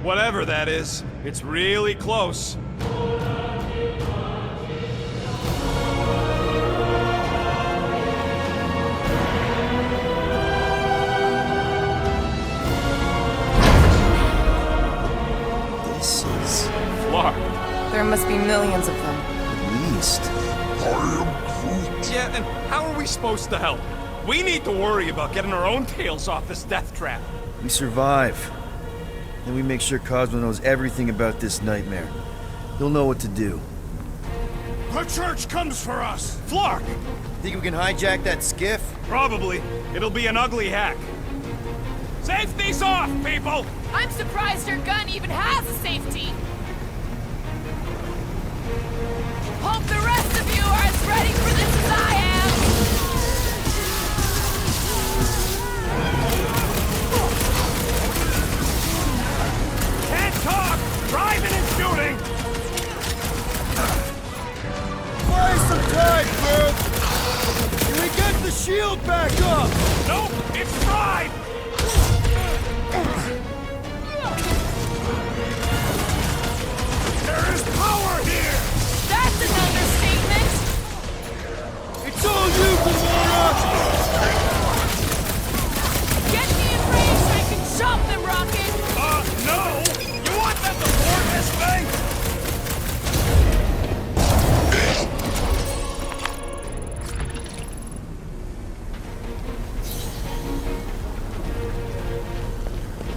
Whatever that is, it's really close. This is... Flark. There must be millions of them. at least. Yeah, and how are we supposed to help? We need to worry about getting our own tails off this death trap. We survive. Then we make sure Cosmo knows everything about this nightmare. He'll know what to do. The church comes for us! Flark! Think we can hijack that skiff? Probably. It'll be an ugly hack. Safety's off, people! I'm surprised your gun even has a safety. Hope the rest of you are as ready for this as I am. Can't talk! Driving and shooting! Buy some time, bro! Can we get the shield back up? Nope! It's fried! There is power here! That's an understatement. It's all you, Gamora! Get me in range so I can chop them, Rocket. No! You want them to board this thing?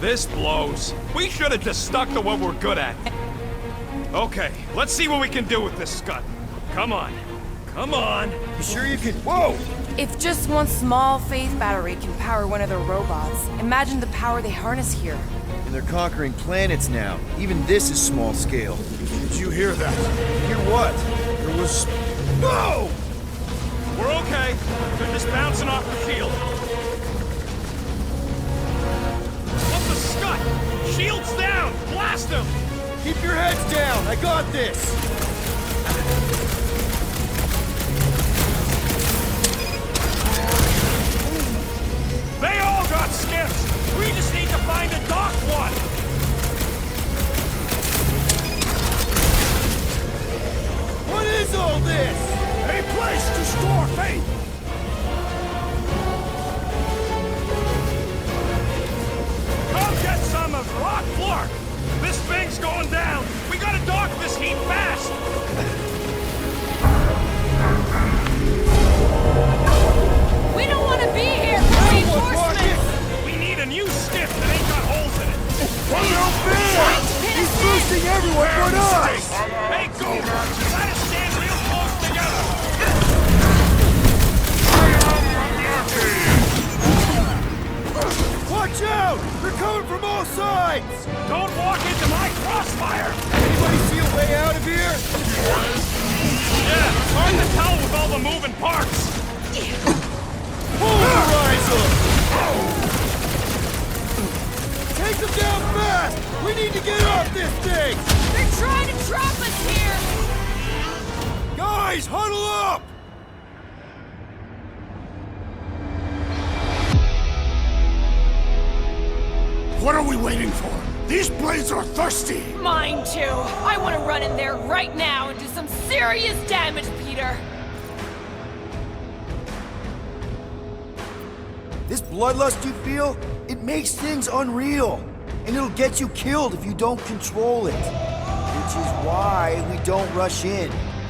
This blows. We should have just stuck to what we're good at. Okay, let's see what we can do with this scut. Come on. Come on. You sure you can... Whoa! If just one small faith battery can power one of their robots, imagine the power they harness here. And they're conquering planets now. Even this is small scale. Did you hear that? Hear what? There was... No! We're okay. They're just bouncing off the shield. What's the scut? Shield's down! Blast them! Keep your heads down! I got this! They all got skips! We just need to find a dock one! What is all this? A place to store faith! Come get some of Rock Flark! This thing's going down! We gotta dock this heat fast! We don't want to be here for reinforcements. We need a new skiff that ain't got holes in it! He's boosting everyone but us! Hey, Goober! Try to stand real close together! Watch out! They're coming from all sides! Don't walk into my crossfire! Anybody see a way out of here? Yeah, it's hard to tell with all the moving parts! Pulverize them! Take them down fast! We need to get off this thing! They're trying to trap us here. Guys, huddle up! What are we waiting for? These blades are thirsty! Mine too. I want to run in there right now and do some serious damage, Peter. This bloodlust you feel, it makes things unreal. And it'll get you killed if you don't control it. Which is why we don't rush in.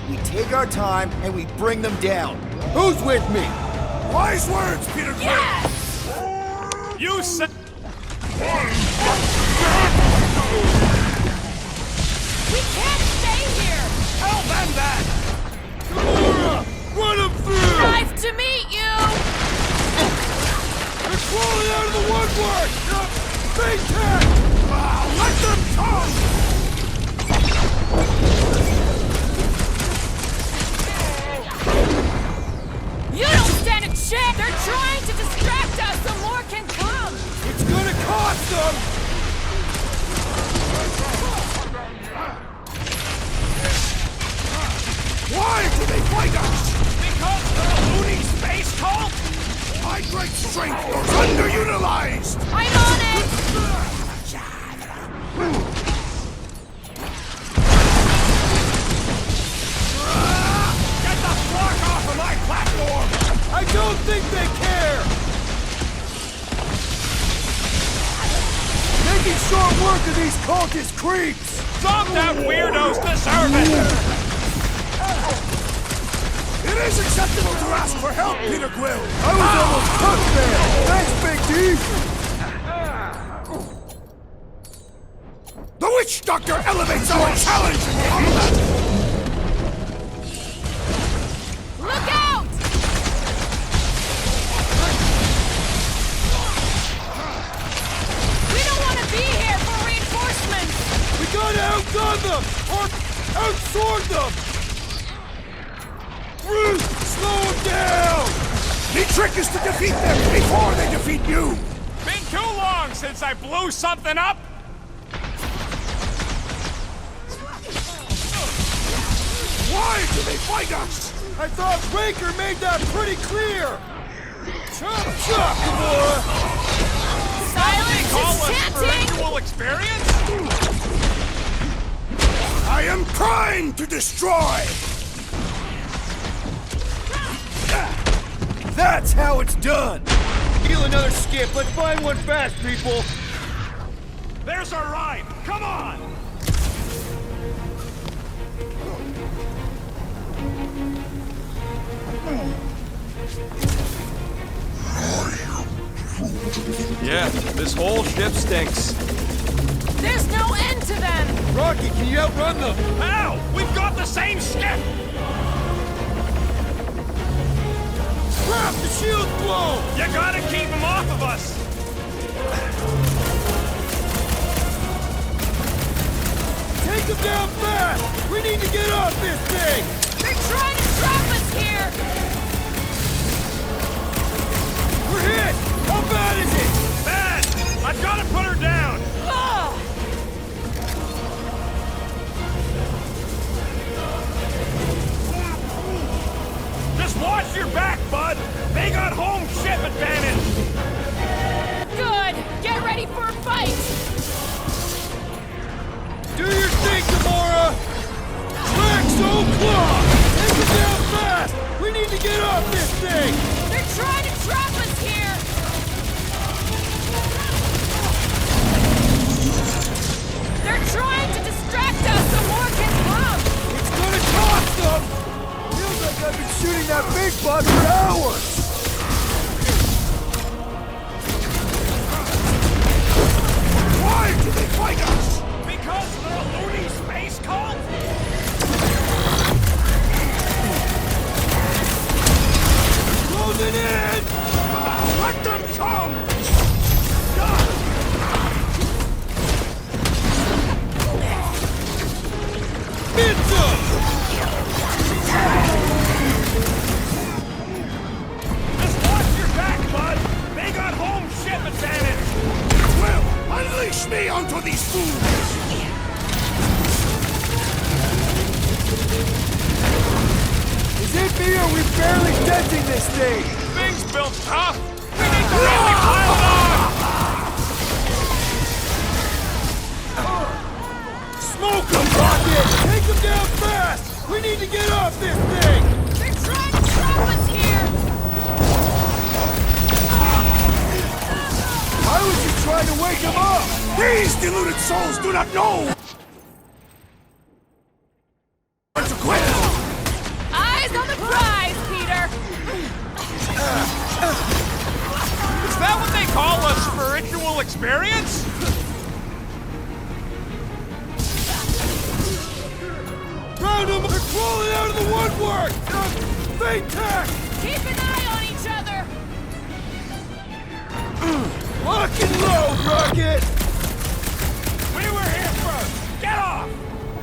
We take our time and we bring them down. Who's with me? Wise words, Peter Quill! Yes! You said... We can't stay here. Tell them that! Gamora! Run them through! Nice to meet you. They're crawling out of the woodwork! Big tech! Let them come! You don't stand a chance. They're trying to distract us so more can come. It's gonna cost them! Why do they fight us? Because they're a loony space cult? My great strength was underutilized! I'm on it. don't think they care! Making short work of these cultist creeps! Some damn weirdos deserve it! It is acceptable to ask for help, Peter Quill! I was almost cooked there! Thanks, Big D! The Witch Doctor elevates our challenge in combat! Look out! We don't want to be here for reinforcements! We gotta outgun them! Or outsword them! Bruce, slow them down! The trick is to defeat them before they defeat you! Been too long since I blew something up! Why do they fight us? I thought Raker made that pretty clear! Chop chop, Gamora! Silence Call is us chanting! spiritual experience? I am trying to destroy! That's how it's done! Steal another skip. Let's find one fast, people! There's our ride! Come on! Yeah, this whole ship stinks. There's no end to them! Rocky, can you outrun them? How? We've got the same ship! Crap, the shield's blown! You gotta keep them off of us! Take them down fast! We need to get off this thing! They're trying to trap us here! We're hit! How bad is it? Bad! I've gotta put her down! Ugh! Just watch your back, bud! They got home ship advantage! Good! Get ready for a fight! Do your thing, Gamora! Maxo Claw! Take them down fast! We need to get off this thing! They're trying to trap us here! They're trying to distract us so more can come! It's gonna cost them! Feels like I've been shooting that big bug for hours! Why do they fight us? Because they're a loony space cult? Closing in! Let them come! Pizza! Just watch your back, bud! They got home ship advantage! Well, unleash me onto these fools! Is it me or we barely denting this thing? Things built tough! We need to really pile it on! Smoke them, Rocket! Take them down fast! We need to get off this thing! They're trying to trap us here! Why was you trying to wake them up? These deluded souls do not know when to quit! Eyes on the prize, Peter! Is that what they call a spiritual experience? Round them! They're crawling out of the woodwork! Fate tack! Keep an eye on each other! Lock and load, Rocket! We were here first! Get off!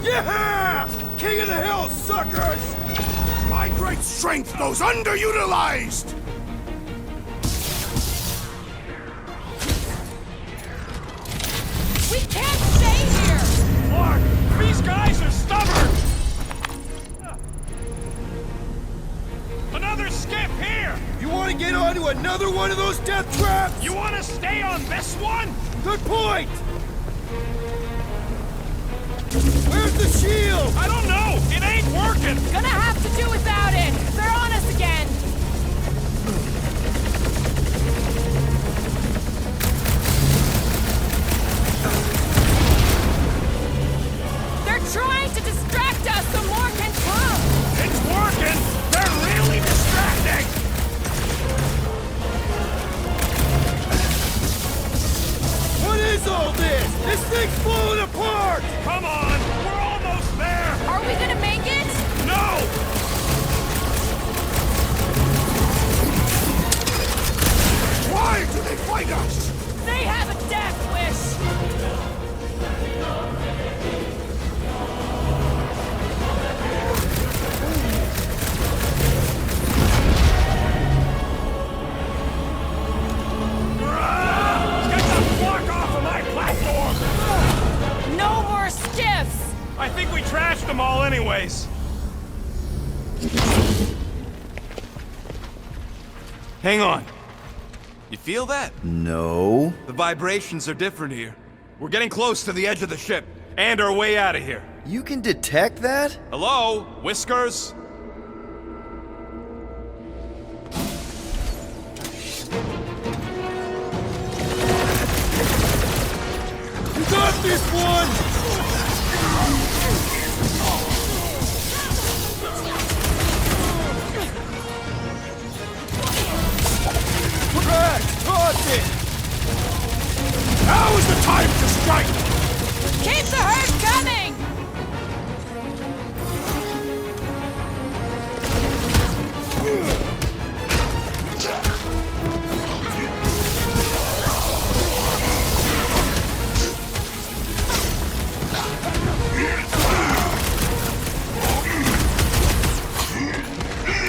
Yeah! King of the Hill, suckers! My great strength goes underutilized! We can't stay here! Mark, these guys are stubborn! Another skip here! You want to get onto another one of those death traps? You want to stay on this one? Good point! Where's the shield? I don't know! It ain't working! Gonna have to do without it! They're on us again! Everything's falling apart! Come on! We're almost there! Are we gonna make it? No! Why do they fight us? They have a death wish! Get the fuck off of my platform! No more skiffs! I think we trashed them all anyways. Hang on. You feel that? No. The vibrations are different here. We're getting close to the edge of the ship, and our way out of here. You can detect that? Hello? Whiskers? You got this one! Crack! Toss it! Now is the time to strike! Keep the herd coming!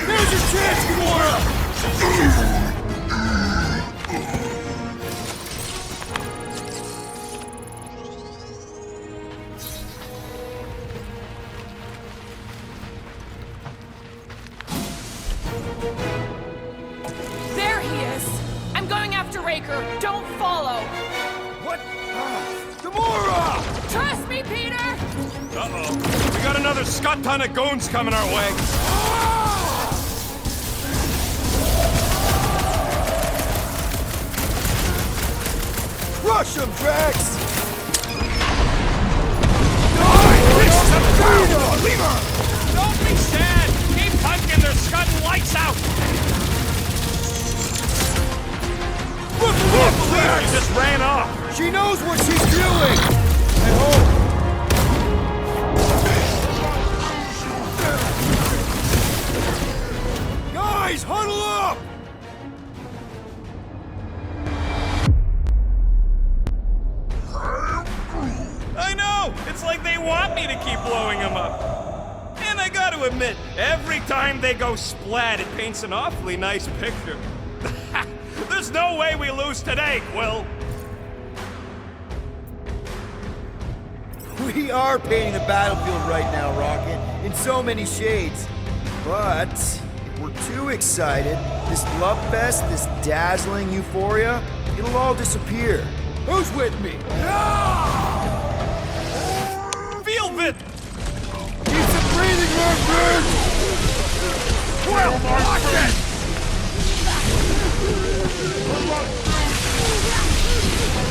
Here's your chance, Gamora! There he is! I'm going after Raker. Don't follow! What? Gamora! Trust me, Peter! Uh-oh. We got another scut ton of goons coming our way. Crush him, Drax! Don't be sad! Keep punking, they're scudding lights out! Look, She just ran off! She knows what she's doing! At home! Guys, huddle up! I know! It's like they want me to keep blowing them up. And I gotta admit, every time they go splat, it paints an awfully nice picture. There's no way we lose today, Quill! We are painting the battlefield right now, Rocket, in so many shades. But if we're too excited, this love fest, this dazzling euphoria, it'll all disappear. Who's with me? Feel it! Keep some breathing room, dude! Quill, watch it!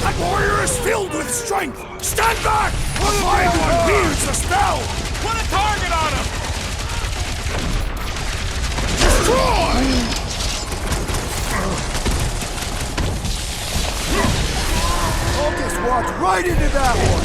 That warrior is filled with strength! Stand back! The fine one wields the spell! Put a target on him! Destroy! Focus walked right into that one!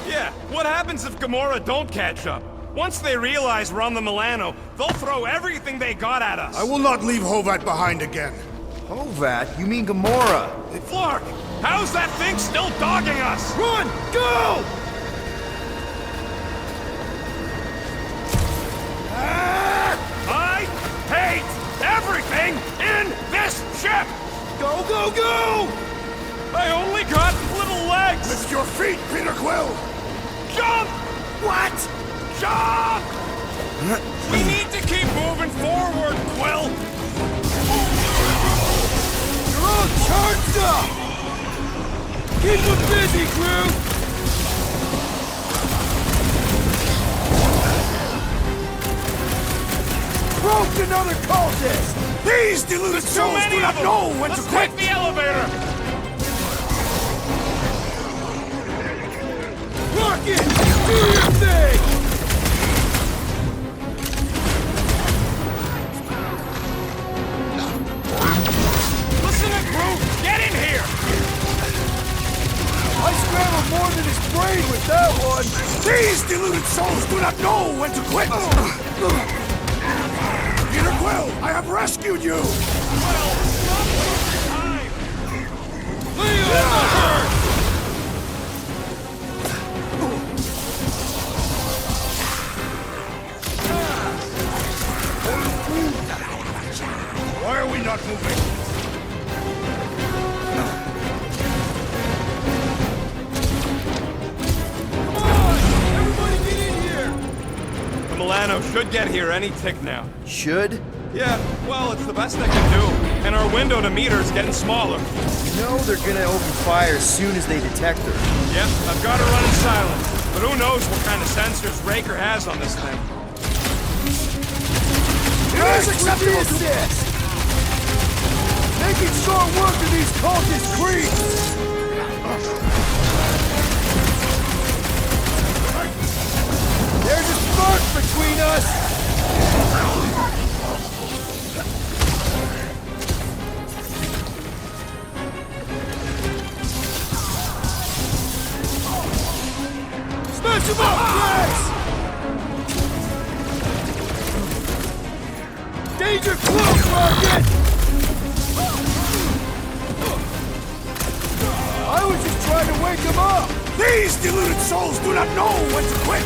Yeah, what happens if Gamora don't catch up? Once they realize we're on the Milano, they'll throw everything they got at us. I will not leave Hovat behind again. Hovat? You mean Gamora? Flark, how's that thing still dogging us? Run! Go! I hate everything in this ship! Go, go, go! I only got little legs! Lift your feet, Peter Quill! Jump! What? Jump! We need to keep moving forward, Quill! You're all charged up! Keep them busy, crew! broke another cultist! These deluded souls do not know when to quit! Take the elevator! Rocket! Do your thing! Listen to Groot! Get in here! I scrambled more than his brain with that one! These deluded souls do not know when to quit! Peter Quill, I have rescued you! Well, time! Leon the herd! Why are we not moving? Milano should get here any tick now. Should? Yeah, well, it's the best I can do. And our window to meet her is getting smaller. You know they're gonna open fire as soon as they detect her. Yep, I've got her running silent. But who knows what kind of sensors Raker has on this thing. It is acceptable to this! Making short work of these cultist creeps! There's a spark between us! Smash him up, Rex! Danger close, Rocket! I was just trying to wake him up! These deluded souls do not know when to quit!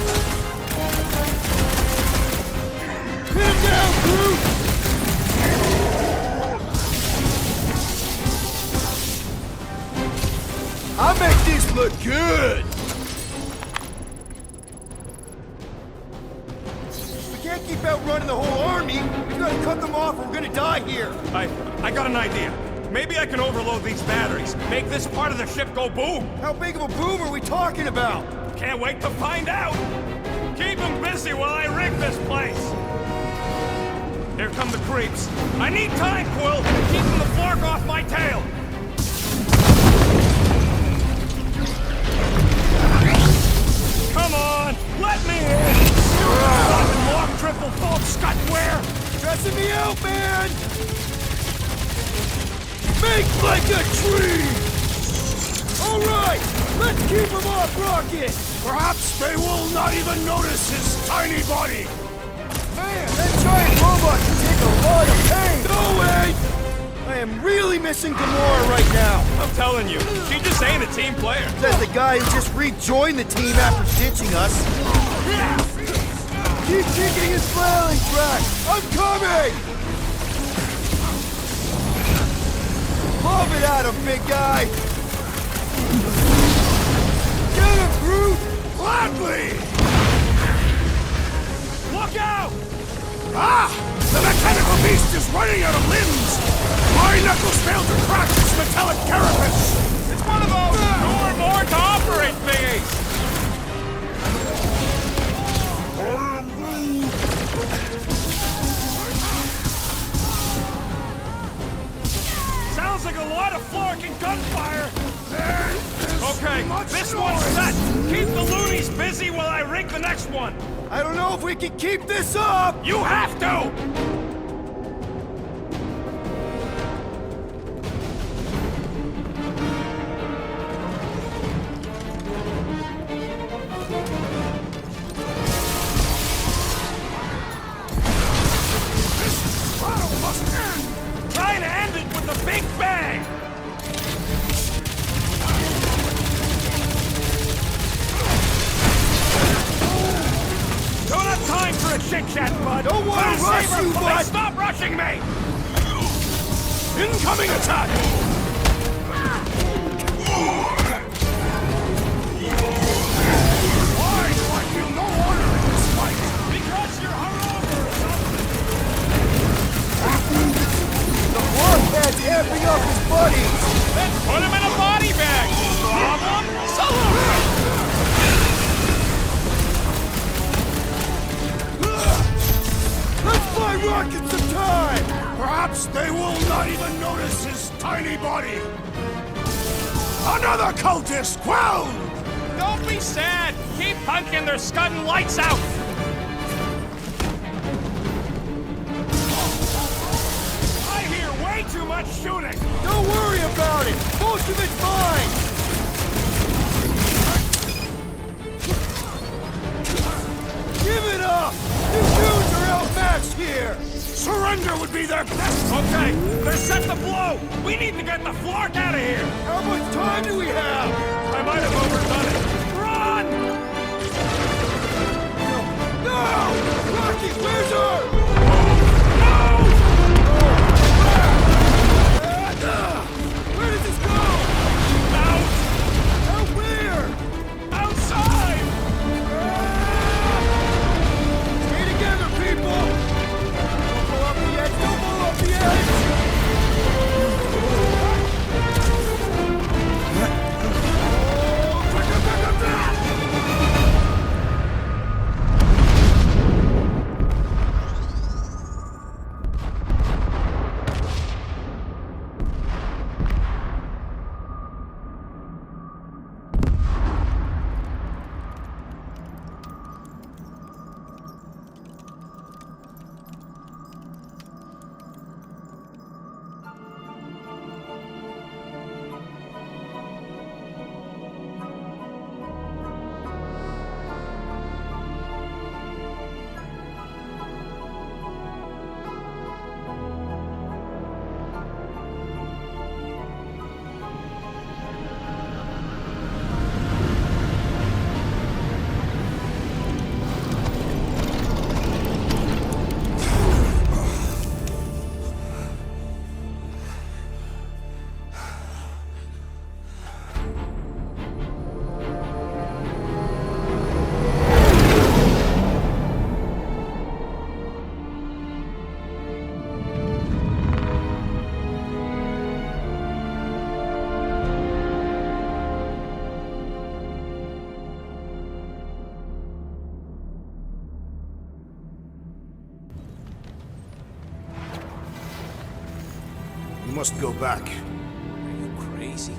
Pin him down, Groot! I'll make this look good! We can't keep outrunning the whole army! We've got to cut them off or we're gonna die here! I got an idea. Maybe I can overload these batteries. Make this part of the ship go boom. How big of a boom are we talking about? Can't wait to find out. Keep them busy while I rig this place. Here come the creeps. I need time, Quill. Keeping the flark off my tail. Come on, let me in. Long triple fault Scutware. Stressing me out, man! Make like a tree! Alright, let's keep him off Rocket! Perhaps they will not even notice his tiny body! Man, that giant robot can take a lot of pain! No way! I am really missing Gamora right now! I'm telling you, she just ain't a team player. Says the guy who just rejoined the team after ditching us. Keep kicking his flailing track! I'm coming! Lob it at him, big guy! Get him, Groot! Gladly! Look out! Ah! The mechanical beast is running out of limbs! My knuckles failed to crack its metallic carapace! It's one of those more to operate thingies! Sounds like a lot of flark and gunfire! Okay, this one's set! Keep the loonies busy while I rig the next one! I don't know if we can keep this up! You have to! Try to end it with a big bang! Don't have time for a chit-chat, bud! Don't wanna rush you, bud! Stop rushing me! Incoming attack! Why do I feel no honor in this fight? Because you're hungover or something! The blockhead's amping up his buddies! Then put him in a body bag! Problem solved! Let's fly rockets They will not even notice his tiny body! Another cultist quelled! Don't be sad! Keep punking, they're scudding lights out! I hear way too much shooting! Don't worry about it! Most of it's fine! Give it up! You dudes are outmatched here! Surrender would be their best... Okay, they're set to blow! We need to get the Flark out of here! How much time do we have? I might have overdone it. Run! No! Rocky, where's her? Where does this go? Out! Out where? Outside! Stay together, people! Don't blow up the edge! Don't blow up the edge! You must go back. Are you crazy?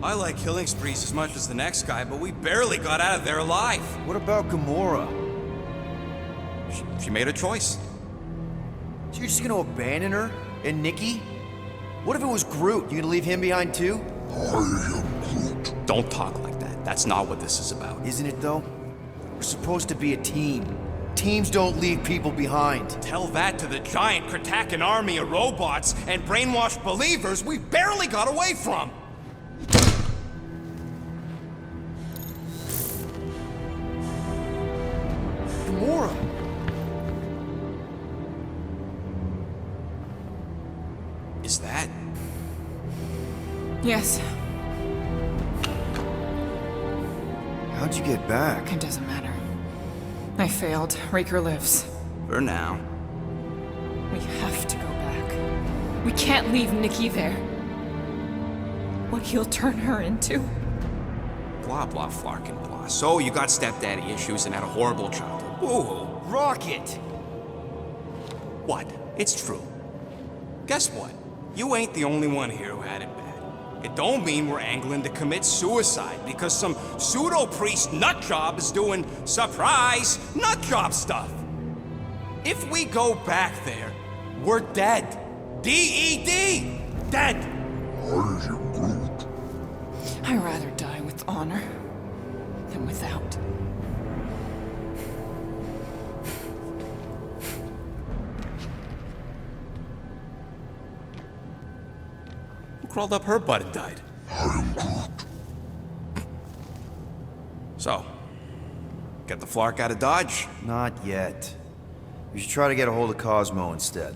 I like killing sprees as much as the next guy, but we barely got out of there alive. What about Gamora? She made a choice. So you're just gonna abandon her? And Nikki? What if it was Groot? You gonna leave him behind too? Don't talk like that. That's not what this is about. Isn't it though? We're supposed to be a team. Teams don't leave people behind. Tell that to the giant Kratakan army of robots and brainwashed believers we barely got away from. Gamora! Is that? Yes, How'd you get back? it doesn't matter. I failed. Raker lives. For now. We have to go back. We can't leave Nikki there. What he'll turn her into. Blah, blah, flarkin' blah. So you got stepdaddy issues and had a horrible childhood. Woo! Rocket! What? It's true. Guess what? You ain't the only one here who had it bad. It don't mean we're angling to commit suicide because some pseudo-priest nutjob is doing surprise nutjob stuff. If we go back there, we're dead. D-E-D! Dead! I'd rather die with honor than without. Who crawled up her butt and died? So, get the Flark out of Dodge? Not yet. We should try to get a hold of Cosmo instead.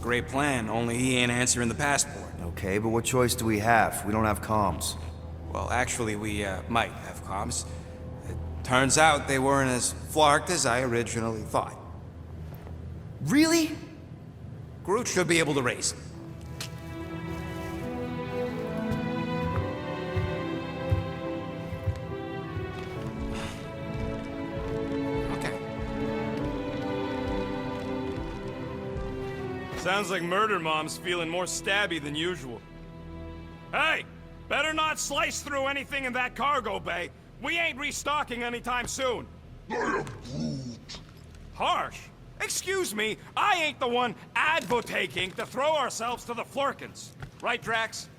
Great plan, only he ain't answering the passport. Okay, but what choice do we have? We don't have comms. Well, actually, we might have comms. It turns out they weren't as flarked as I originally thought. Really? Groot should be able to raise them. Okay. Sounds like Murder Mom's feeling more stabby than usual. Hey! Better not slice through anything in that cargo bay. We ain't restocking anytime soon. I am Groot. Harsh? Excuse me, I ain't the one advocating to throw ourselves to the Flurkins. Right, Drax?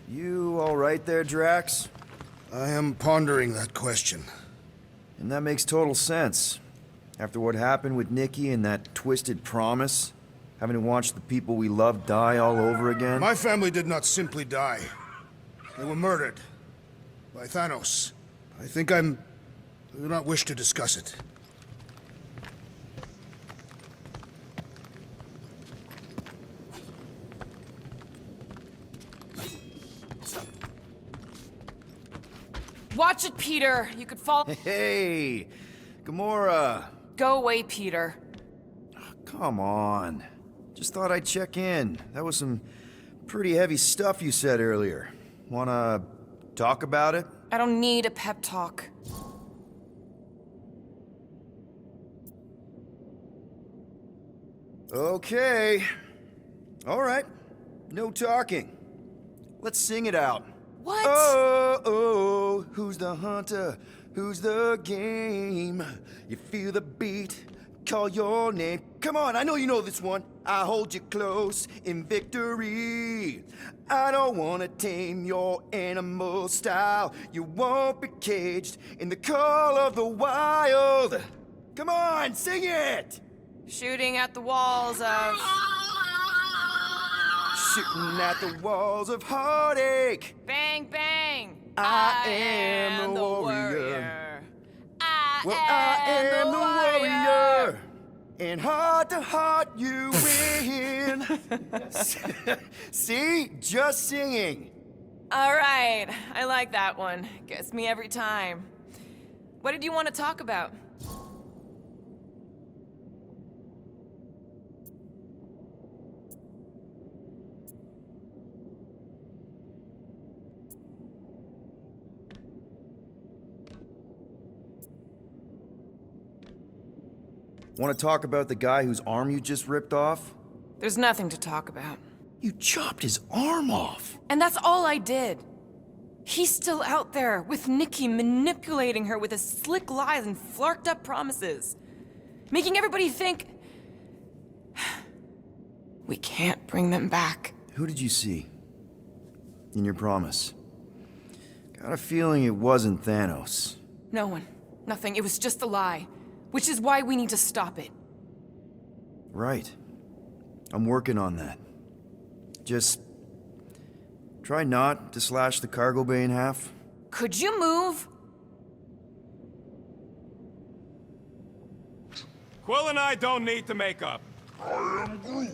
You all right there, Drax? I am pondering that question. And that makes total sense. After what happened with Nikki and that twisted promise, having to watch the people we love die all over again. My family did not simply die. They were murdered. By Thanos. I do not wish to discuss it. Watch it, Peter! You could fall. Hey! Gamora! Go away, Peter. Come on. Just thought I'd check in. That was some pretty heavy stuff you said earlier. Wanna talk about it? I don't need a pep talk. Okay. All right. No talking. Let's sing it out. What? Oh, oh, who's the hunter? Who's the game? You feel the beat, call your name. Come on, I know you know this one. I hold you close in victory. I don't wanna tame your animal style. You won't be caged in the call of the wild. Come on, sing it! Shooting at the walls of... Shooting at the walls of heartache. Bang, bang! I am the warrior. I am the warrior. And heart to heart you win. See? Just singing. All right, I like that one. Gets me every time. What did you want to talk about? Want to talk about the guy whose arm you just ripped off? There's nothing to talk about. You chopped his arm off. And that's all I did. He's still out there with Nikki manipulating her with his slick lies and flarked up promises. Making everybody think... we can't bring them back. Who did you see? In your promise? Got a feeling it wasn't Thanos. No one. Nothing. It was just a lie. Which is why we need to stop it. Right. I'm working on that. Just... try not to slash the cargo bay in half. Could you move? Quill and I don't need to make up. I am Groot.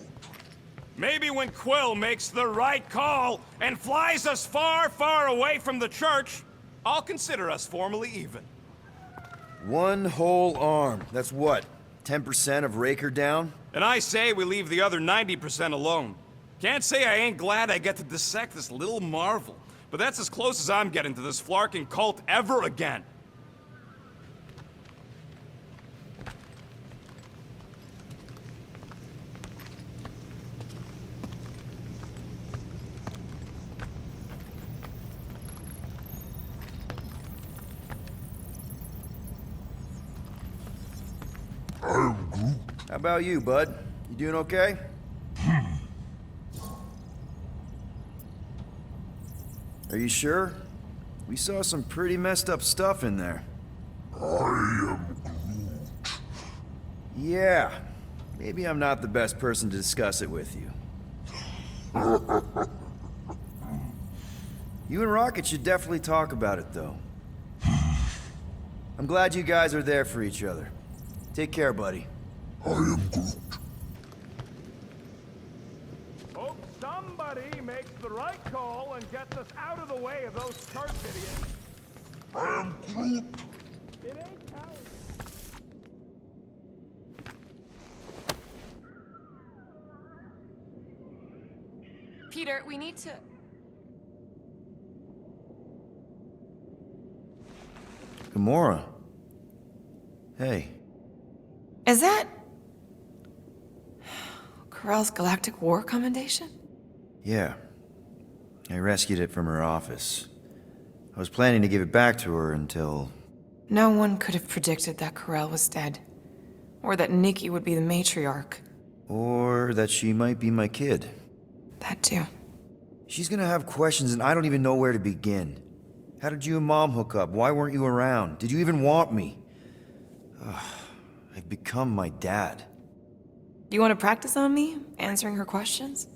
Maybe when Quill makes the right call and flies us far, far away from the church, I'll consider us formally even. One whole arm. That's what? 10% of Raker down? And I say we leave the other 90% alone. Can't say I ain't glad I get to dissect this little marvel, but that's as close as I'm getting to this flarking cult ever again. I am Groot. How about you, bud? You doing okay? Are you sure? We saw some pretty messed up stuff in there. I am Groot. Yeah. Maybe I'm not the best person to discuss it with you. You and Rocket should definitely talk about it, though. I'm glad you guys are there for each other. Take care, buddy. I am Groot. Hope somebody makes the right call and gets us out of the way of those church idiots. I am Groot. It ain't cowardly. Peter, we need to... Gamora. Hey. Is that... Corell's Galactic War Commendation? Yeah. I rescued it from her office. I was planning to give it back to her until... No one could have predicted that Corell was dead. Or that Nikki would be the matriarch. Or that she might be my kid. That too. She's gonna have questions and I don't even know where to begin. How did you and Mom hook up? Why weren't you around? Did you even want me? I've become my dad. Do you want to practice on me, answering her questions?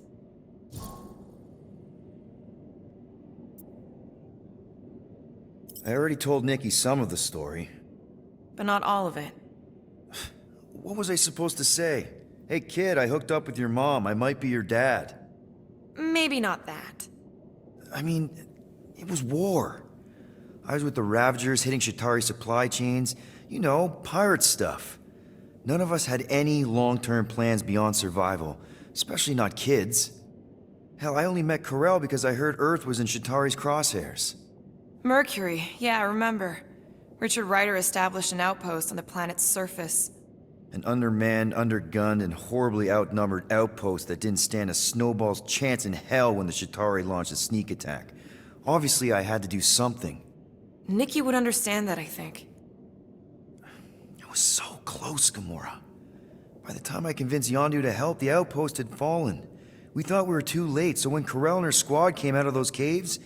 I already told Nikki some of the story. But not all of it. What was I supposed to say? Hey kid, I hooked up with your mom. I might be your dad. Maybe not that. I mean, it was war. I was with the Ravagers hitting Shatari supply chains. You know, pirate stuff. None of us had any long-term plans beyond survival, especially not kids. Hell, I only met Corell because I heard Earth was in Shatari's crosshairs. Mercury, yeah, I remember. Richard Ryder established an outpost on the planet's surface. An undermanned, undergunned, and horribly outnumbered outpost that didn't stand a snowball's chance in hell when the Shatari launched a sneak attack. Obviously, I had to do something. Nikki would understand that, I think. I was so close, Gamora. By the time I convinced Yondu to help, the outpost had fallen. We thought we were too late, so when Corell and her squad came out of those caves,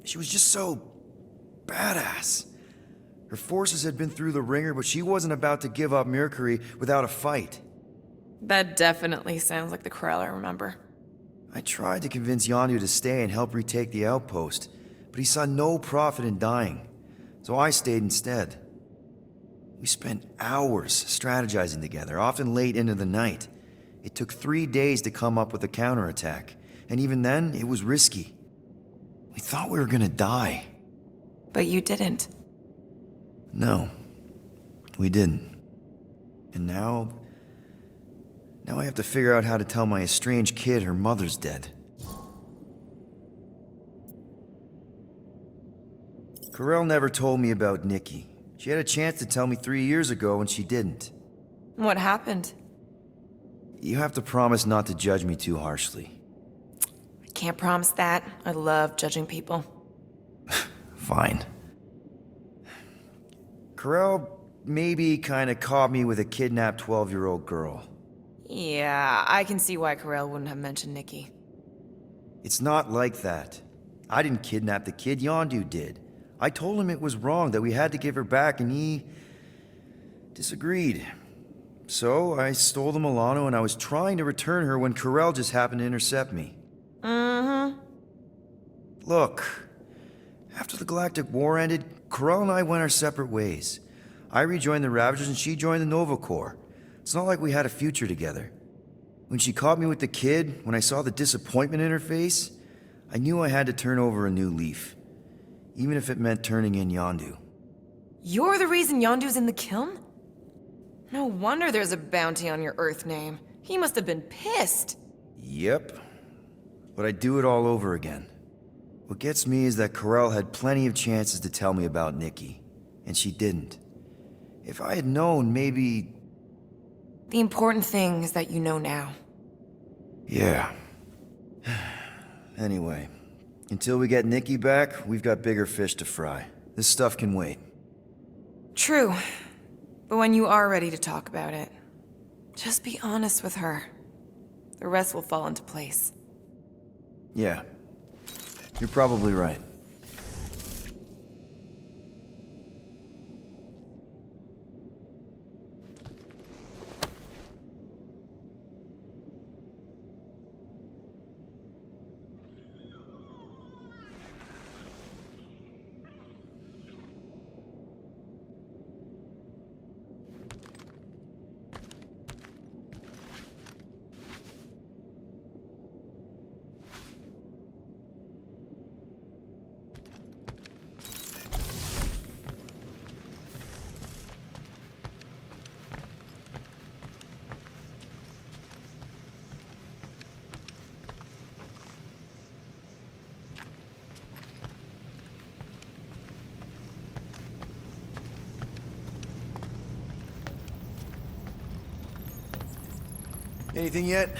she was just so... badass. Her forces had been through the ringer, but she wasn't about to give up Mercury without a fight. That definitely sounds like the Corell I remember. I tried to convince Yondu to stay and help retake the outpost, but he saw no profit in dying, so I stayed instead. We spent hours strategizing together, often late into the night. It took 3 days to come up with a counterattack, and even then, it was risky. We thought we were gonna die. But you didn't. No, we didn't. And now I have to figure out how to tell my estranged kid her mother's dead. Corell never told me about Nikki. She had a chance to tell me 3 years ago and she didn't. What happened? You have to promise not to judge me too harshly. I can't promise that. I love judging people. Fine. Corell maybe kinda caught me with a kidnapped 12-year-old girl. Yeah, I can see why Corell wouldn't have mentioned Nikki. It's not like that. I didn't kidnap the kid, Yondu did. I told him it was wrong, that we had to give her back, and he... disagreed. So, I stole the Milano and I was trying to return her when Corell just happened to intercept me. Mm-hmm. Look, after the Galactic War ended, Corell and I went our separate ways. I rejoined the Ravagers and she joined the Nova Corps. It's not like we had a future together. When she caught me with the kid, when I saw the disappointment in her face, I knew I had to turn over a new leaf. Even if it meant turning in Yondu. You're the reason Yondu's in the kiln? No wonder there's a bounty on your Earth name. He must have been pissed. Yep. But I'd do it all over again. What gets me is that Corell had plenty of chances to tell me about Nikki, and she didn't. If I had known, maybe... The important thing is that you know now. Yeah. Anyway, until we get Nikki back, we've got bigger fish to fry. This stuff can wait. True. But when you are ready to talk about it, just be honest with her. The rest will fall into place. Yeah. You're probably right. Anything yet?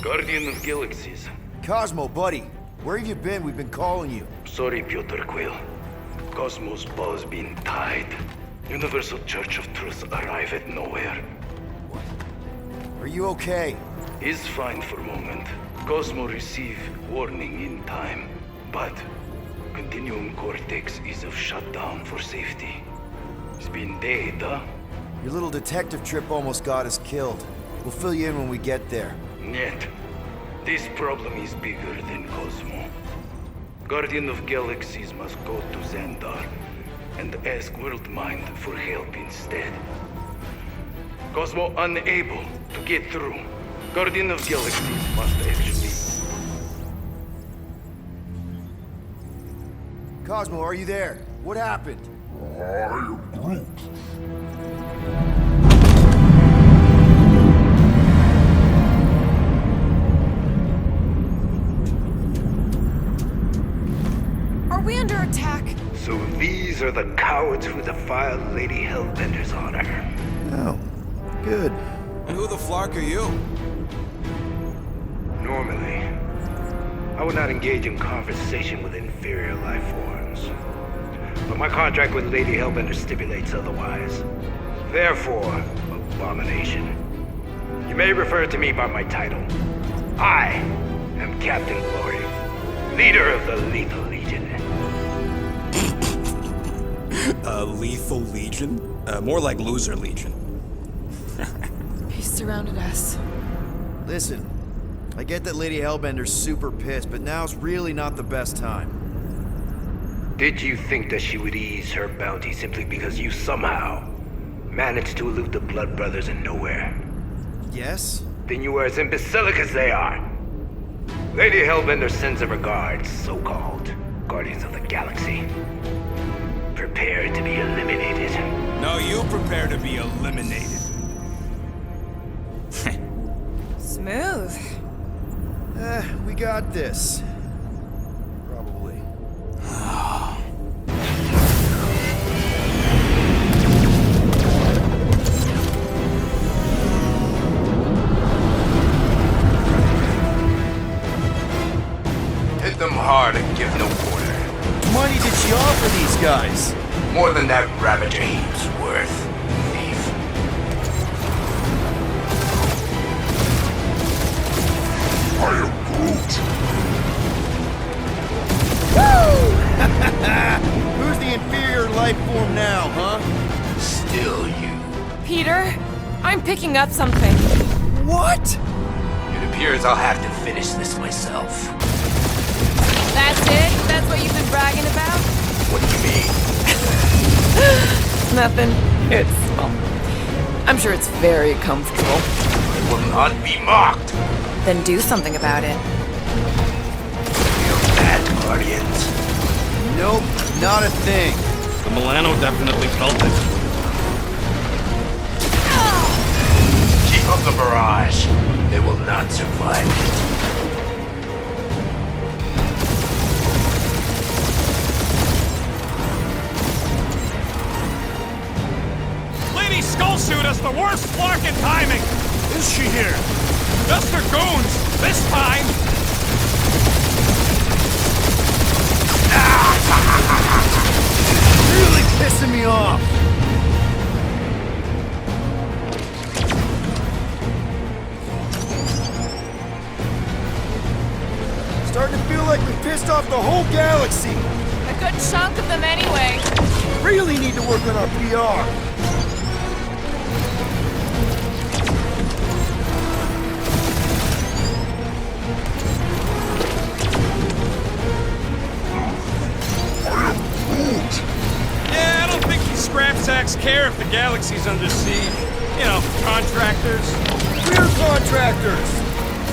Guardian of Galaxies. Cosmo, buddy, where have you been? We've been calling you. Sorry, Piotr Quill. Cosmos ball's been tied. Universal Church of Truth arrive at nowhere. Are you okay? Is fine for moment. Cosmo receive warning in time. But Continuum Cortex is of shutdown for safety. It's been dead, huh? Your little detective trip almost got us killed. We'll fill you in when we get there. Yet, this problem is bigger than Cosmo. Guardian of Galaxies must go to Xandar and ask Worldmind for help instead. Cosmo unable to get through. Guardian of Galaxies must actually... Cosmo, are you there? What happened? I am Groot. Are we under attack? So these are the cowards who defile Lady Hellbender's honor. Oh, good. And who the flark are you? Normally, I would not engage in conversation with inferior life forms. But my contract with Lady Hellbender stipulates otherwise. Therefore, abomination. You may refer to me by my title. I am Captain Glory, leader of the Lethal Legion. Lethal Legion? More like Loser Legion. He surrounded us. Listen, I get that Lady Hellbender's super pissed, but now's really not the best time. Did you think that she would ease her bounty simply because you somehow managed to elude the Blood Brothers in nowhere? Yes? Then you were as imbecilic as they are. Lady Hellbender sends her regards, so-called Guardians of the Galaxy. Prepare to be eliminated. No, you prepare to be eliminated. Smooth. We got this. Probably. Hit them hard and give no quarter. Money did she offer these guys? More than that Ravager heap's worth, thief. I am Groot. Who's the inferior life form now, huh? Still you. Peter, I'm picking up something. What? It appears I'll have to finish this myself. That's it? That's what you've been bragging about? What do you mean? Nothing. It's, well, I'm sure it's very comfortable. It will not be mocked. Then do something about it. Feel that, Guardians? Nope, not a thing. The Milano definitely felt it. Keep up the barrage. They will not survive it. Lady Skullsuit has the worst flarkin' timing! Is she here? Just her goons! This time! Really pissing me off. Starting to feel like we pissed off the whole galaxy. A good chunk of them anyway. Really need to work on our PR. Yeah, I don't think these scrap sacks care if the galaxy's under siege. You know, contractors. We're contractors.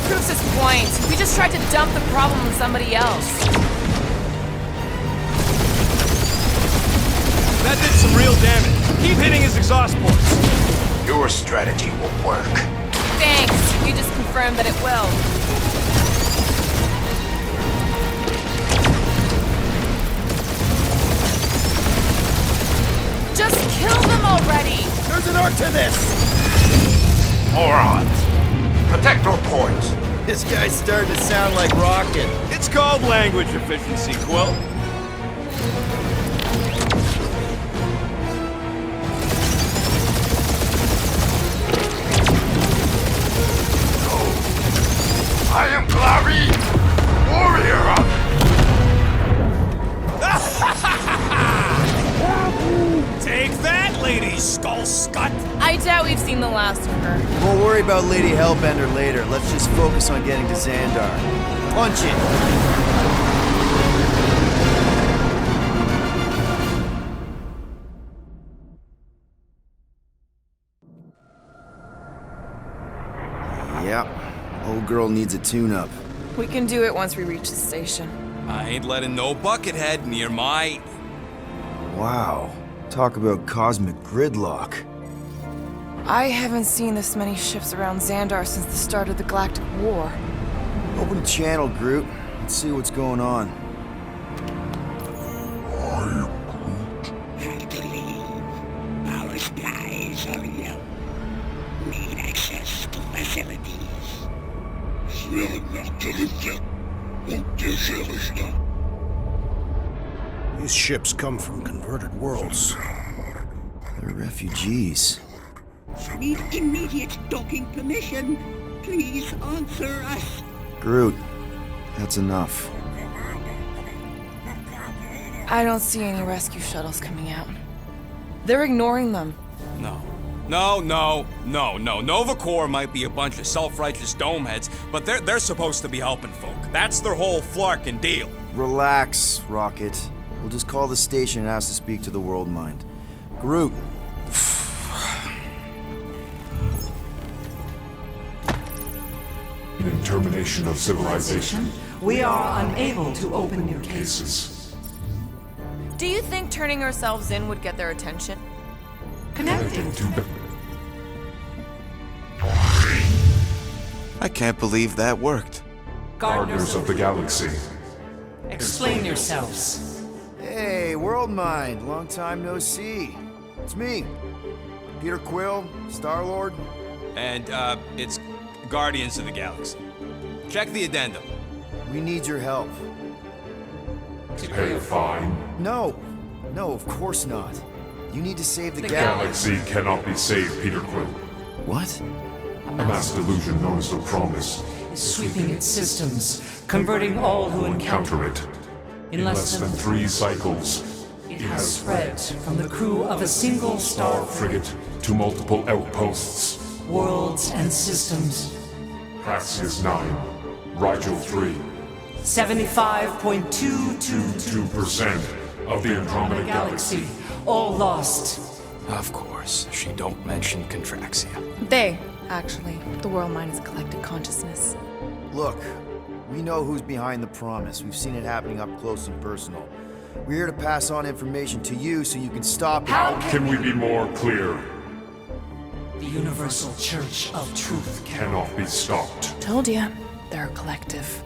Proves his point. We just tried to dump the problem on somebody else. That did some real damage. Keep hitting his exhaust ports. Your strategy will work. Thanks. You just confirmed that it will. Just kill them already! There's an art to this. Morons! Protect your ports. This guy's starting to sound like Rocket. It's called language efficiency, Quill. I am Clary, warrior. Take that, Lady Skull Scut! I doubt we've seen the last of her. We'll worry about Lady Hellbender later. Let's just focus on getting to Xandar. Punch it! Yep. Old girl needs a tune-up. We can do it once we reach the station. I ain't letting no buckethead near my... Wow. Talk about cosmic gridlock. I haven't seen this many ships around Xandar since the start of the Galactic War. Open a channel, Groot. Let's see what's going on. I believe our skies are yellow. Need access to facilities. These ships come from converted worlds. They're refugees. Need immediate docking permission. Please answer us. Groot, that's enough. I don't see any rescue shuttles coming out. They're ignoring them. No. Nova Corps might be a bunch of self-righteous domeheads, but they're supposed to be helping folk. That's their whole flarkin' deal. Relax, Rocket. We'll just call the station and ask to speak to the World Mind. Groot. In termination of civilization, We are unable to open your case. cases. Do you think turning ourselves in would get their attention? Connecting. I can't believe that worked. Gardeners of the Galaxy. Explain yourselves. Hey, World Mind. Long time no see. It's me. Peter Quill, Star-Lord. And, it's Guardians of the Galaxy. Check the addendum. We need your help. To pay a fine. No. No, of course not. You need to save the Galaxy cannot be saved, Peter Quill. What? A mass delusion known as the Promise. Sweeping its systems, converting all who encounter Counter it. In less than 3 cycles, it has spread from the crew of a single star frigate to multiple outposts. worlds and systems. Praxis 9, Rigel 3, 75.222 2% of the Andromeda Galaxy. all lost. Of course, she don't mention Contraxia. They, actually. The World Mind is a collective consciousness. Look, we know who's behind the Promise. We've seen it happening up close and personal. We're here to pass on information to you so you can stop it. How Can we be more clear? the Universal Church of Truth Cannot be stopped. Told ya. They're a collective.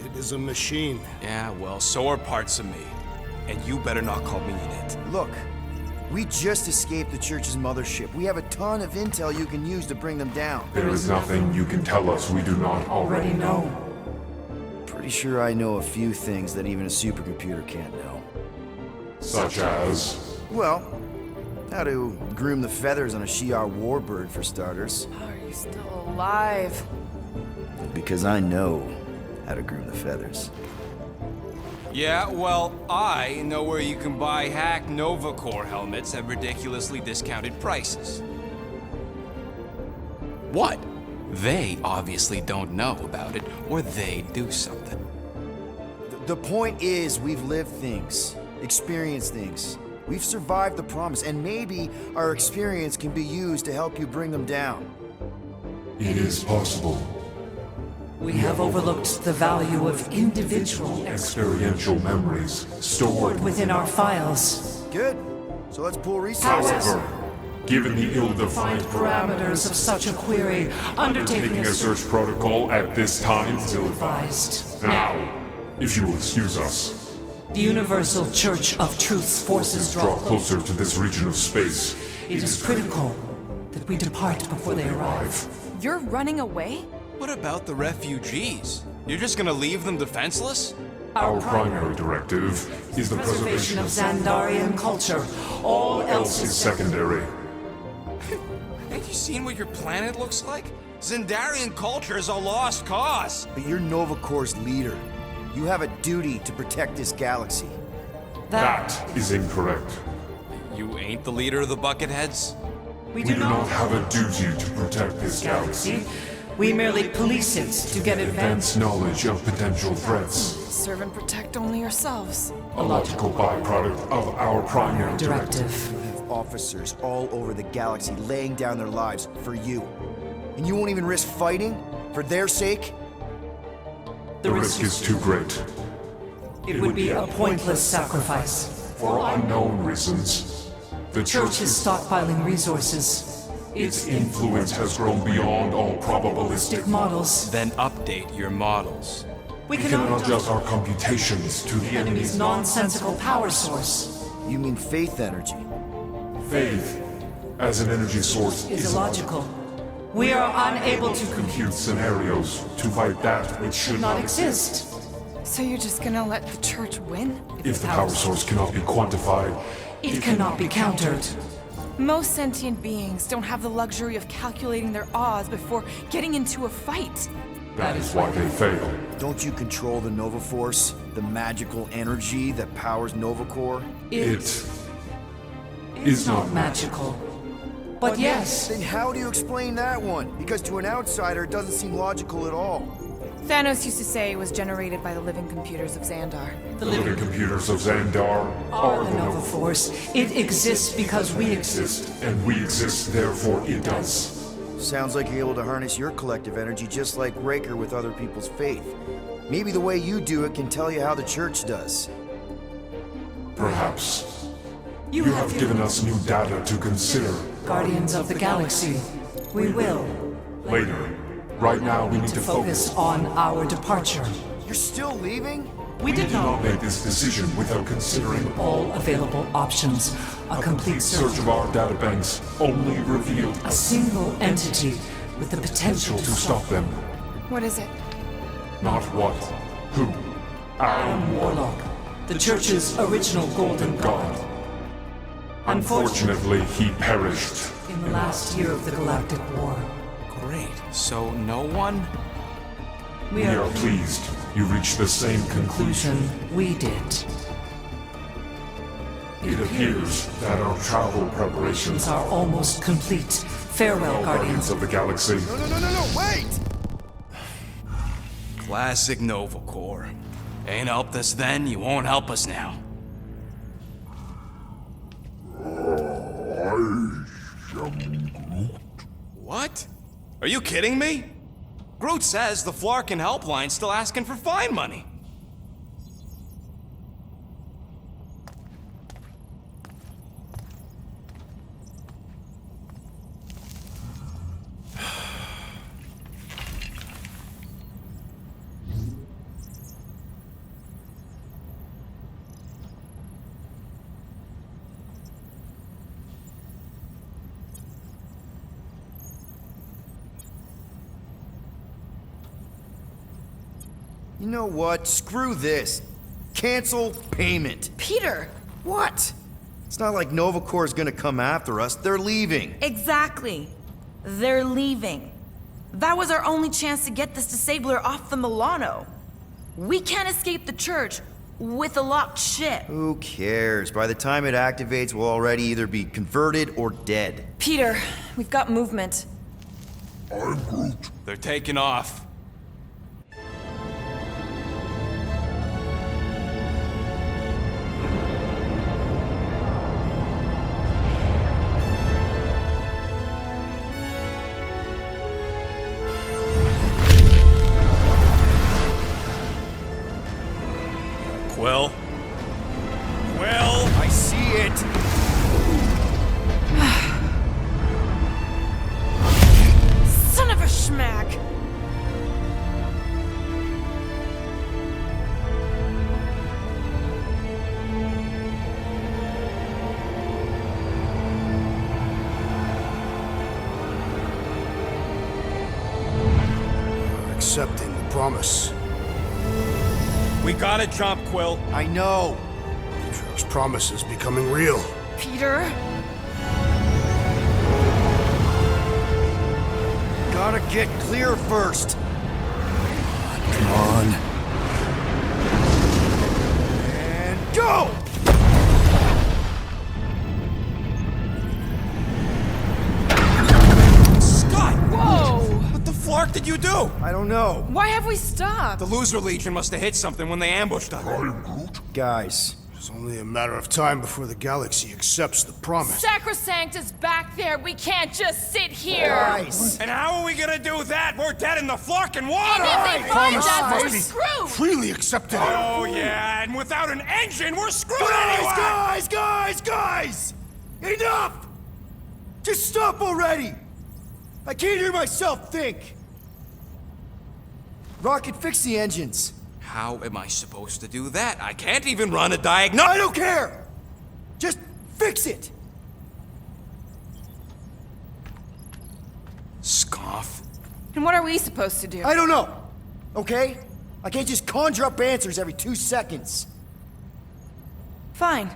It is a machine. Yeah, well, so are parts of me. And you better not call me in it. Look, we just escaped the Church's mothership. We have a ton of intel you can use to bring them down. There is nothing you can tell us we do not already already know. know. Pretty sure I know a few things that even a supercomputer can't know. Such as... Well, how to groom the feathers on a Shi'ar warbird, for starters. How are you still alive? Because I know how to groom the feathers. Yeah, well, I know where you can buy hack Nova Corps helmets at ridiculously discounted prices. What? They obviously don't know about it, or they do something. The point is, we've lived things, experienced things. We've survived the Promise, and maybe our experience can be used to help you bring them down. It is possible. We have overlooked the value of individual Experiential memories stored within our files. Good. So let's pool resources. However, given the ill-defined Parameters of such a query, undertaking Taking a search protocol at this time is ill-advised. advised. Now, if you will excuse us, The Universal Church of Truth's forces draw closer to this region of space. It is critical that we depart before they arrive. You're running away? What about the refugees? You're just gonna leave them defenseless? Our primary directive is the preservation of Xandarian culture. All else is secondary. Have you seen what your planet looks like? Xandarian culture is a lost cause. But you're Nova Corps' leader. You have a duty to protect this galaxy. That is incorrect. You ain't the leader of the Bucketheads? We We do not have a duty to protect this galaxy. We merely police it to get Advance knowledge of potential threats. Serve and protect only yourselves. A logical byproduct of our primary directive. directive. You have officers all over the galaxy laying down their lives for you. And you won't even risk fighting? For their sake? The risk is too great. It would be a pointless sacrifice. For unknown reasons, the Church is stockpiling resources. its influence has grown beyond all probabilistic. Models. Then update your models. We We cannot adjust our computations to the enemy's enemy's nonsensical power source. You mean faith energy? faith as an energy source Is illogical. We are unable to compute scenarios to fight that which should not not exist. So you're just gonna let the church win? If the power source cannot be quantified, It cannot be countered. Most sentient beings don't have the luxury of calculating their odds before getting into a fight. that is why they fail. Don't you control the Nova Force? The magical energy that powers Nova Corps? It is not Magical. But yes, Then how do you explain that one? Because to an outsider, it doesn't seem logical at all. Thanos used to say it was generated by the living computers of Xandar. the living computers of Xandar are the Nova Force. It exists because we exist. and we exist, therefore it does. Sounds like you're able to harness your collective energy just like Raker with other people's faith. Maybe the way you do it can tell you how the church does. Perhaps. You have given us new data to consider. Guardians of the Galaxy. We will Later. Right now we need to focus on our departure. You're still leaving? We did Do not not make this decision without considering all available options. A complete search of our databanks only revealed A single entity with the potential to stop them. What is it? Not what, who, our Warlock, the Church's original Golden God. Unfortunately, he perished. In the last year of the Galactic War, Great. So no one? we We are are pleased you reached the same conclusion. we did. It appears that our travel preparations Are almost complete. Farewell, Guardians Guardians. of the Galaxy. No, wait! Classic Nova Corps. Ain't helped us then, you won't help us now. What? Are you kidding me? Groot says the Flarkin helpline's still asking for fine money. You know what? Screw this. Cancel payment. Peter! What? It's not like Nova Corps is gonna come after us. They're leaving. Exactly. They're leaving. That was our only chance to get this disabler off the Milano. We can't escape the church with a locked ship. Who cares? By the time it activates, we'll already either be converted or dead. Peter, we've got movement. They're taking off. Quill? Quill? I see it. Son of a schmack! accepting the promise. We gotta jump, Quill. I know. Peter's promise is becoming real. Peter? Gotta get clear first. Come on. And go! Scott! Whoa! What the flark did you do? I don't know. Why have we stopped? The Loser Legion must have hit something when they ambushed us. Guys, It's only a matter of time before the galaxy accepts the promise. Sacrosanct is back there. We can't just sit here. guys. And how are we gonna do that? We're dead in the flarkin' water! And if they find Promise us, we're must be screwed. freely accepted. Oh yeah, and without an engine, we're screwed Guys, anyway! guys! Enough! Just stop already! I can't hear myself think! Rocket, fix the engines. How am I supposed to do that? I can't even run a I diagnostic. don't care! Just fix it! Scoff. And what are we supposed to do? I don't know, okay? I can't just conjure up answers every 2 seconds. Fine.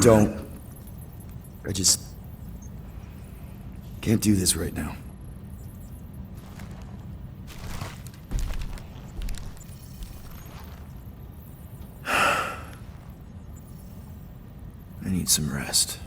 Don't. I just can't do this right now. I need some rest.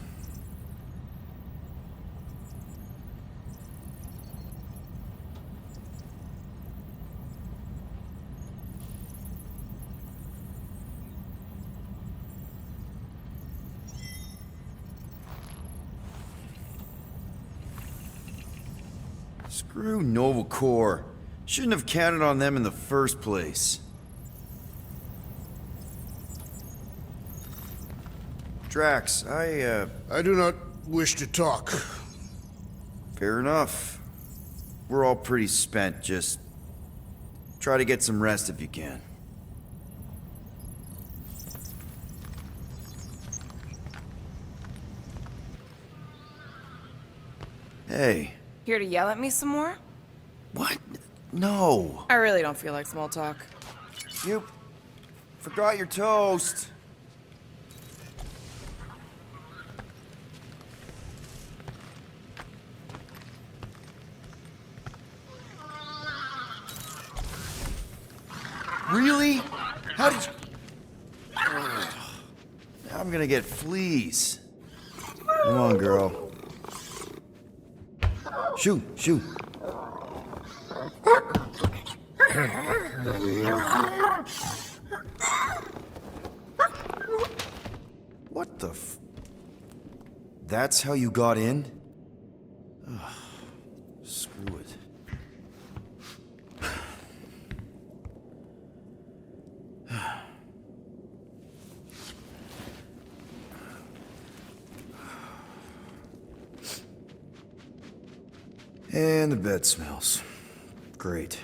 Screw Nova Corps. Shouldn't have counted on them in the first place. Drax, I do not wish to talk. Fair enough. We're all pretty spent, just try to get some rest if you can. Hey. Here to yell at me some more? What? No. I really don't feel like small talk. You forgot your toast. Really? How did you... Now I'm gonna get fleas. Come on, girl. Shoo, shoo. What the f... That's how you got in? Ugh, screw it. And the bed smells. Great.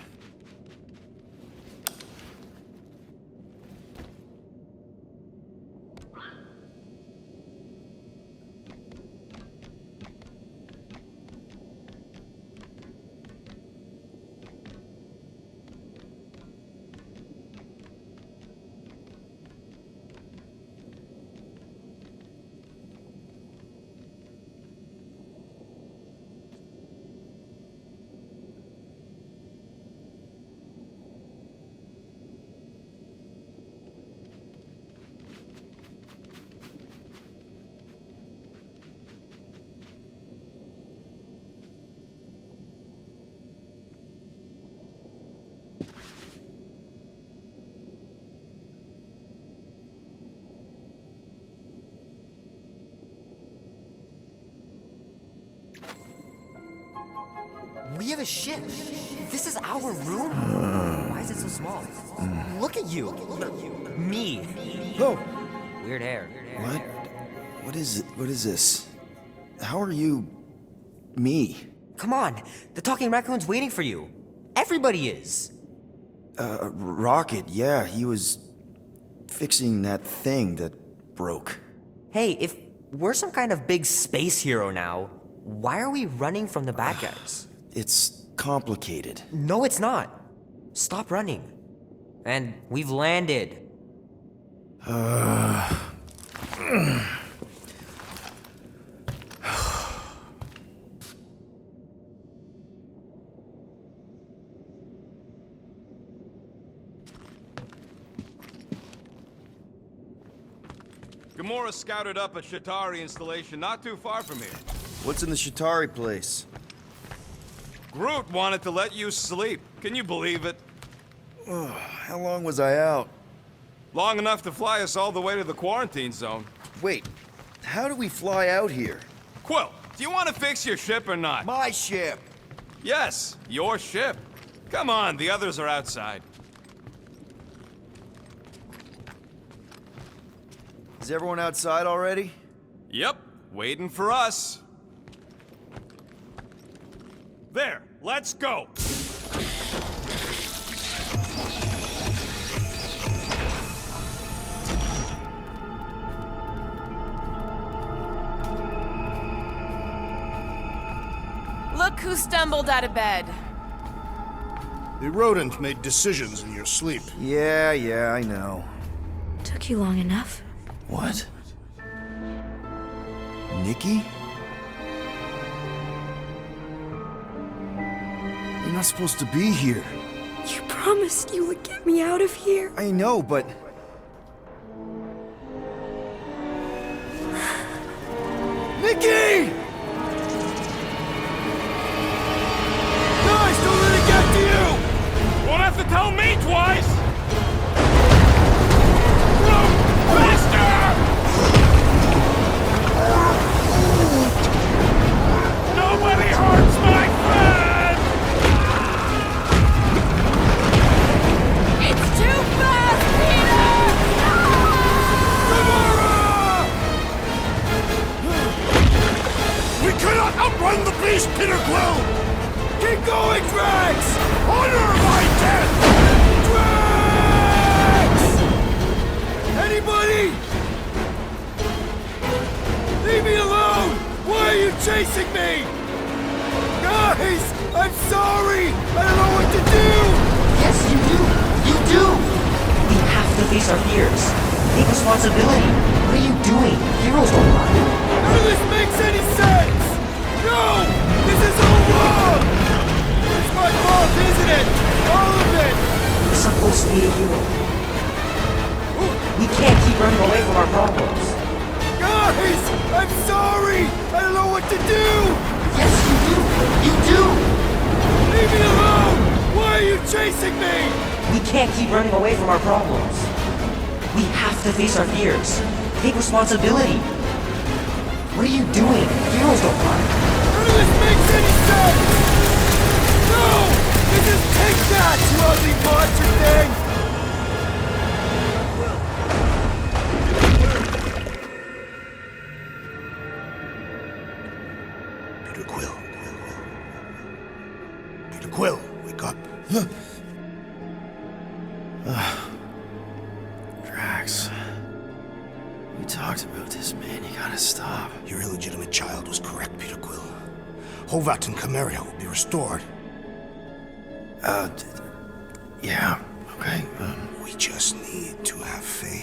We have a ship. This is our room? Why is it so small? Look at you. Me. Oh, Weird hair. what? What is it? What is this? How are you... me? Come on. The talking raccoon's waiting for you. Everybody is. Rocket, yeah, he was fixing that thing that broke. Hey, if we're some kind of big space hero now, why are we running from the bad guys? It's complicated. No, it's not. Stop running. And we've landed. Gamora scouted up a Shatari installation not too far from here. What's in the Shatari place? Groot wanted to let you sleep. Can you believe it? How long was I out? Long enough to fly us all the way to the quarantine zone. Wait, how do we fly out here? Quill, do you want to fix your ship or not? My ship! Yes, your ship. Come on, the others are outside. Is everyone outside already? Yep, waiting for us. There, let's go! Look who stumbled out of bed. The rodent made decisions in your sleep. Yeah, I know. Took you long enough. What? Nikki? You're not supposed to be here. You promised you would get me out of here. I know, but... Nikki! Guys, don't let it get to you! Won't have to tell me twice! Run faster! Nobody hurts my friend! It's too fast, Peter! We cannot outrun the beast, Peter Quill! Keep going, Drax! Honor my death! Drax! Anybody? Leave me alone! Why are you chasing me? Guys, I'm sorry! I don't know what to do! Yes, you do! You do! We have to face our fears. Take responsibility. What are you doing? Heroes don't lie. None of this makes any sense! No! This is all wrong! It's my fault, isn't it? All of it! You're supposed to be a hero. We can't keep running away from our problems. Guys! I'm sorry! I don't know what to do! Yes, you do! You do! Leave me alone! Why are you chasing me? We can't keep running away from our problems. We have to face our fears. Take responsibility. What are you doing? Heroes don't lie. None of this makes any sense! No! This is Take That, you ugly monster thing! Peter Quill. Peter Quill, wake up. Drax. We talked about this, man. You gotta stop. Your illegitimate child was correct, Peter Quill. Hovat and Cameria will be restored. Yeah, okay. We just need to have faith.